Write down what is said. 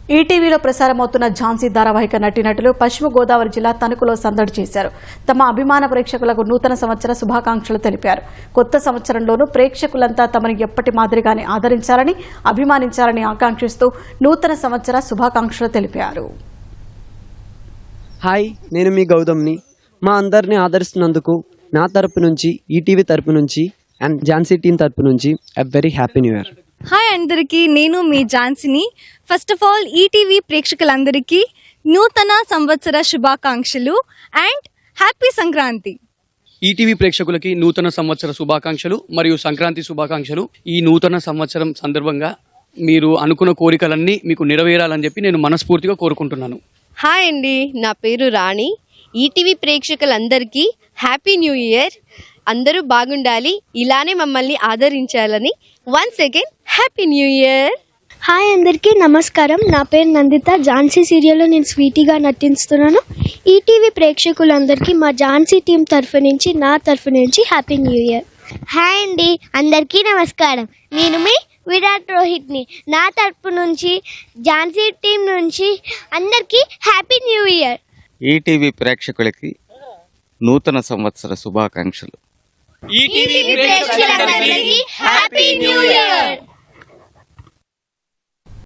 ఈటీవీలో ప్రసారమవుతున్న ఝాన్సీ ధారావాహిక నటీనటులు పశ్చిమ గోదావరి జిల్లా తణుకులో సందడి చేశారు. తమ అభిమాన ప్రేక్షకులకు నూతన సంవత్సర శుభాకాంక్షలు తెలిపారు. కొత్త సంవత్సరంలోనూ ప్రేక్షకులంతా తమను ఎప్పటి మాదిరిగానే ఆదరించాలని, అభిమానించాలని ఆకాంక్షిస్తూ నూతన సంవత్సర శుభాకాంక్షలు తెలిపారు. హాయ్, నేను మీ గౌతమ్ని. మా అందరినీ ఆదరిస్తున్నందుకు నా తరపు నుంచి, ఈటీవీ తరపు నుంచి అండ్ ఝాన్సీ టీం తరపు నుంచి a very happy new year. Hi అందరికీ, నేను మీ ఝాన్సీని. ఫస్ట్ ఆఫ్ ఆల్ ఈటీవీ ప్రేక్షకులందరికీ నూతన సంవత్సర శుభాకాంక్షలు అండ్ హ్యాపీ సంక్రాంతి. ఈటీవీ ప్రేక్షకులకి నూతన సంవత్సర శుభాకాంక్షలు మరియు సంక్రాంతి శుభాకాంక్షలు. ఈ నూతన సంవత్సరం సందర్భంగా మీరు అనుకున్న కోరికలన్నీ మీకు నెరవేరాలని చెప్పి నేను మనస్ఫూర్తిగా కోరుకుంటున్నాను. హాయ్ అండి, నా పేరు రాణి. ఈటీవీ ప్రేక్షకులందరికీ హ్యాపీ న్యూ ఇయర్. అందరూ బాగుండాలి, ఇలానే మమ్మల్ని ఆదరించాలని once again happy new year. Hi అందరికీ నమస్కారం. నా పేరు నందిత. ఝాన్సీ సీరియల్లో నేను స్వీటీగా నటిస్తున్నాను. ఈటీవీ ప్రేక్షకులందరికీ మా ఝాన్సీ టీం తరఫు నుంచి, నా తరఫు నుంచి హ్యాపీ న్యూ ఇయర్. హాయ్ అండి, అందరికీ నమస్కారం. నేను మీ విరాట్ రోహిత్ని. నా తరపు నుంచి, ఝాన్సీ టీం నుంచి అందరికీ హ్యాపీ న్యూ ఇయర్. ఈటీవీ ప్రేక్షకులకి నూతన సంవత్సర శుభాకాంక్షలు. ఈటీవీ ప్రేక్షకులందరికీ హ్యాపీ న్యూ ఇయర్.